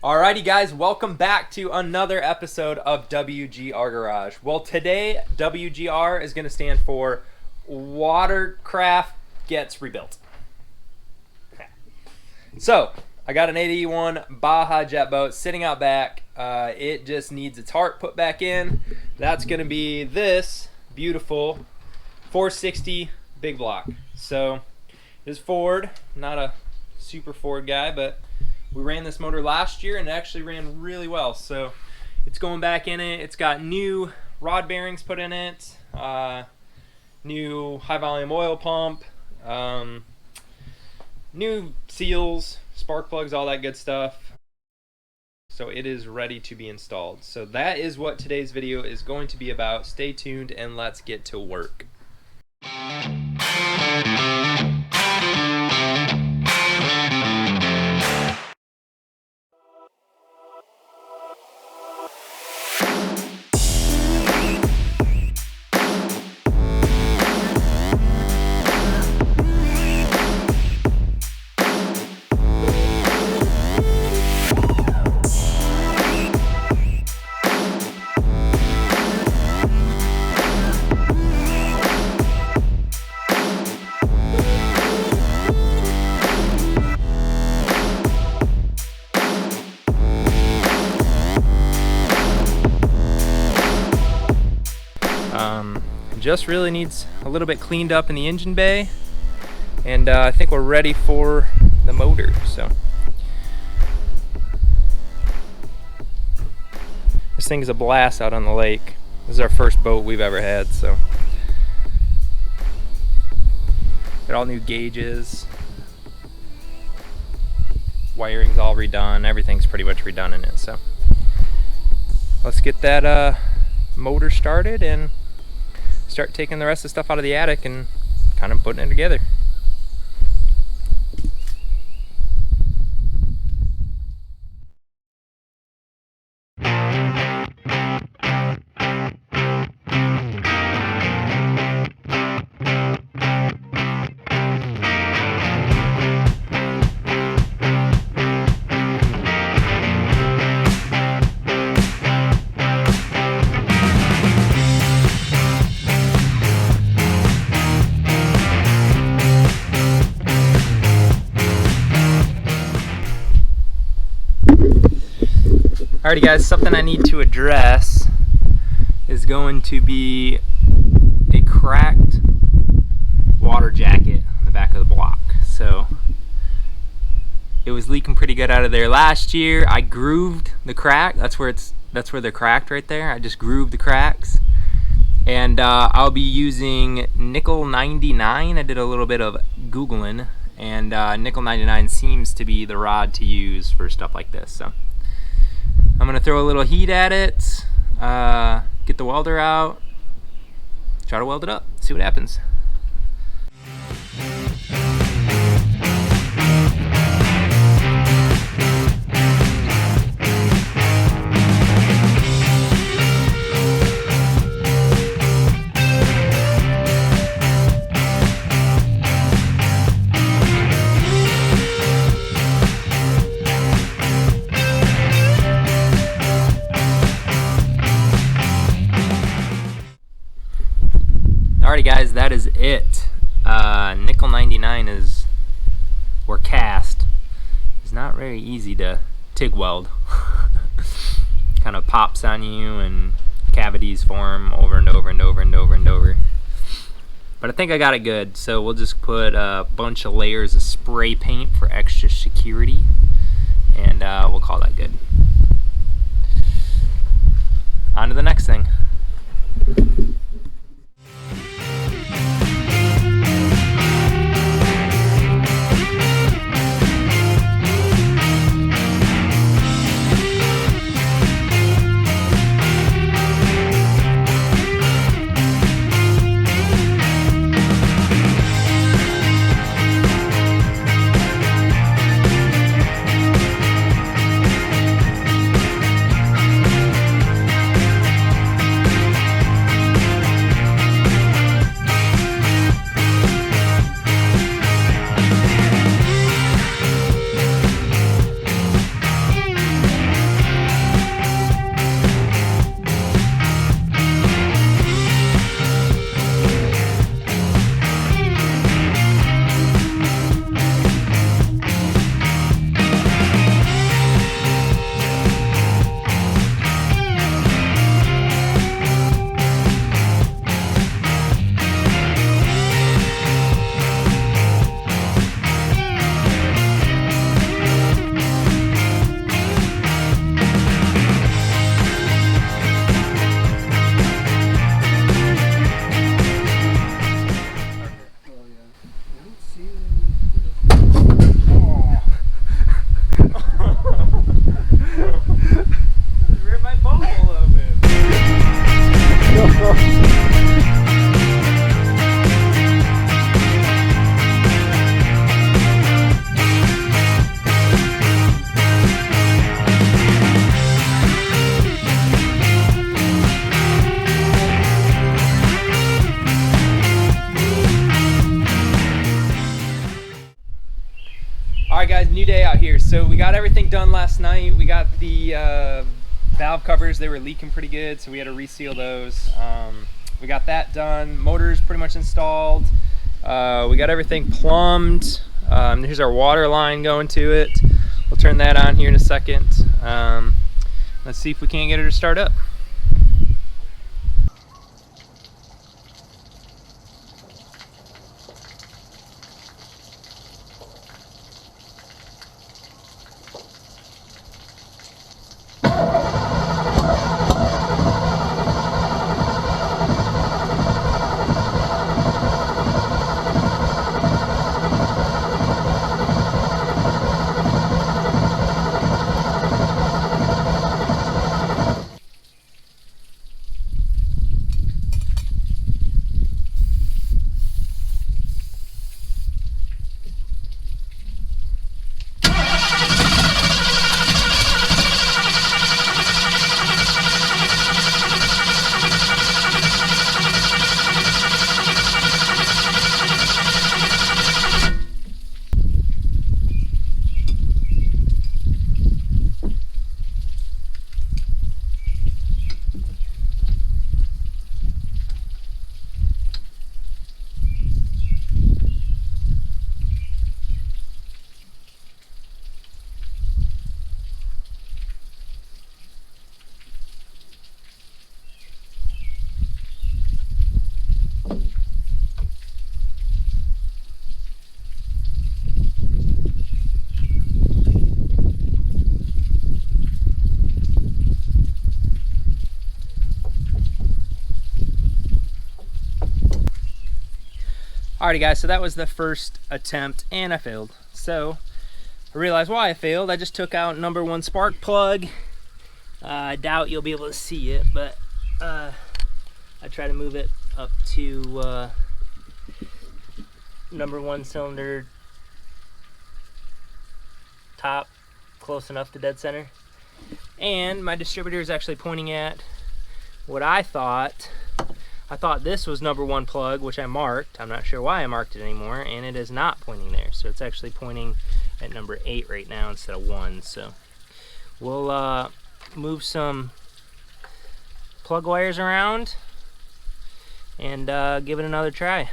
Alrighty guys, welcome back to another episode of WGR Garage. Well, today WGR is going to stand for Watercraft Gets Rebuilt. So, I got an 881 Baja jet boat sitting out back. It just needs its heart put back in. That's going to be this beautiful 460 big block. So, this Ford, not a super Ford guy, but we ran this motor last year and it actually ran really well. So it's going back in it. It's got new rod bearings put in it, new high volume oil pump, new seals, spark plugs, all that good stuff. So it is ready to be installed. So that is what today's video is going to be about. Stay tuned and let's get to work. Just really needs a little bit cleaned up in the engine bay, and I think we're ready for the motor. So this thing is a blast out on the lake. This is our first boat we've ever had, so got all new gauges, wiring's all redone, everything's pretty much redone in it. So let's get that motor started and start taking the rest of the stuff out of the attic and kind of putting it together. Alrighty guys, something I need to address is going to be a cracked water jacket on the back of the block. So it was leaking pretty good out of there last year. I grooved the crack. That's where they're cracked right there. I just grooved the cracks. And I'll be using nickel 99. I did a little bit of Googling, and nickel 99 seems to be the rod to use for stuff like this. So I'm going to throw a little heat at it, get the welder out, try to weld it up, see what happens. Alrighty guys, that is it. Nickel 99 is, or cast, is not very easy to TIG weld. Kind of pops on you and cavities form over and over and over and over and over. But I think I got it good, so we'll just put a bunch of layers of spray paint for extra security, and we'll call that good. On to the next thing. new day out here. So we got everything done last night. We got the valve covers, they were leaking pretty good, so we had to reseal those. We got that done. Motor's pretty much installed. We got everything plumbed. Here's our water line going to it. We'll turn that on here in a second. Let's see if we can't get her to start up. Alrighty guys, so that was the first attempt and I failed. So I realized why I failed. I just took out number 1 spark plug. I doubt you'll be able to see it, but I try to move it up to number 1 cylinder top, close enough to dead center. And my distributor is actually pointing at what I thought this was number 1 plug, which I marked. I'm not sure why I marked it anymore, and it is not pointing there. So it's actually pointing at number 8 right now instead of 1. So we'll move some plug wires around and give it another try.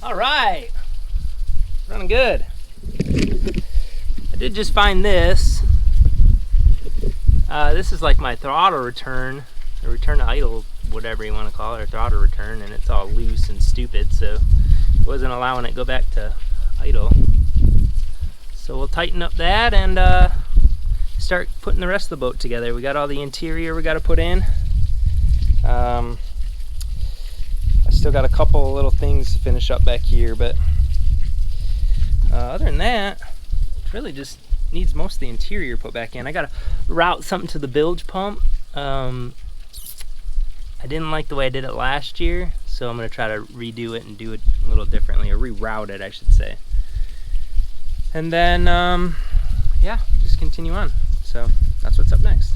Alright, running good. I did just find this. This is like my throttle return, or return to idle, whatever you want to call it, or throttle return, and it's all loose and stupid, so it wasn't allowing it to go back to idle. So we'll tighten up that and start putting the rest of the boat together. We got all the interior we got to put in. I still got a couple little things to finish up back here, but other than that, it really just needs most of the interior put back in. I gotta route something to the bilge pump. I didn't like the way I did it last year, so I'm going to try to redo it and do it a little differently, or reroute it, I should say. And then, yeah, just continue on. So that's what's up next.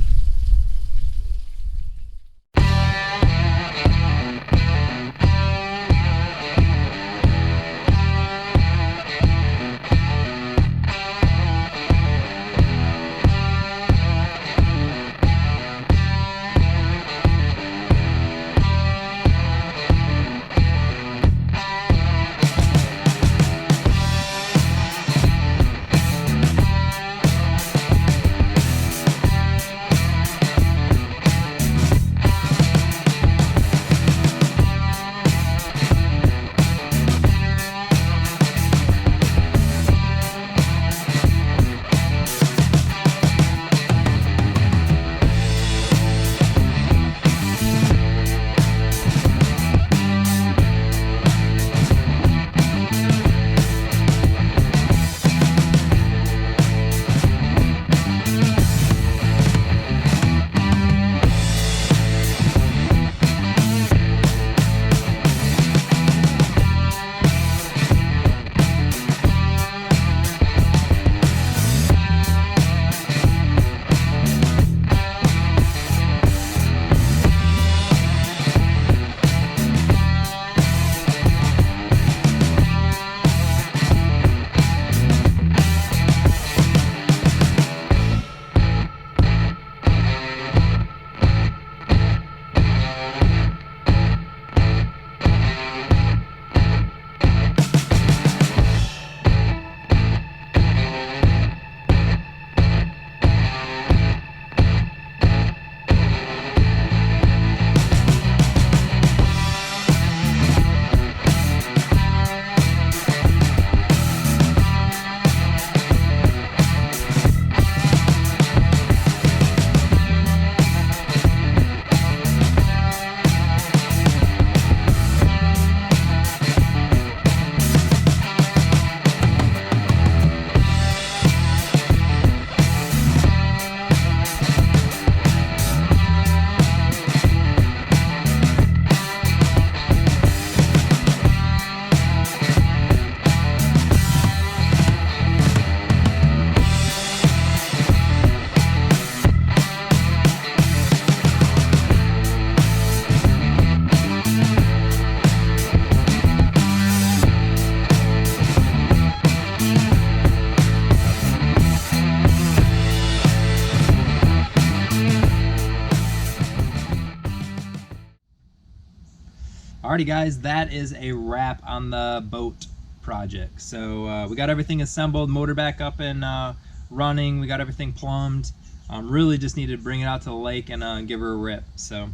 Alrighty guys, that is a wrap on the boat project. So we got everything assembled, motor back up and running, we got everything plumbed. Really just needed to bring it out to the lake and give her a rip. So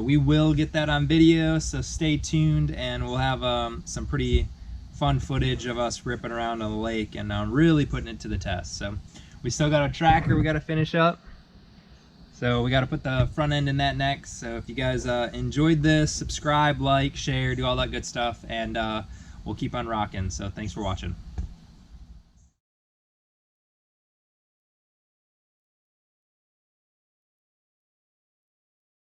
we will get that on video, so stay tuned, and we'll have some pretty fun footage of us ripping around on the lake and really putting it to the test. So we still got a tracker we got to finish up. So we got to put the front end in that next. So if you guys enjoyed this, subscribe, like, share, do all that good stuff, and we'll keep on rocking. So thanks for watching.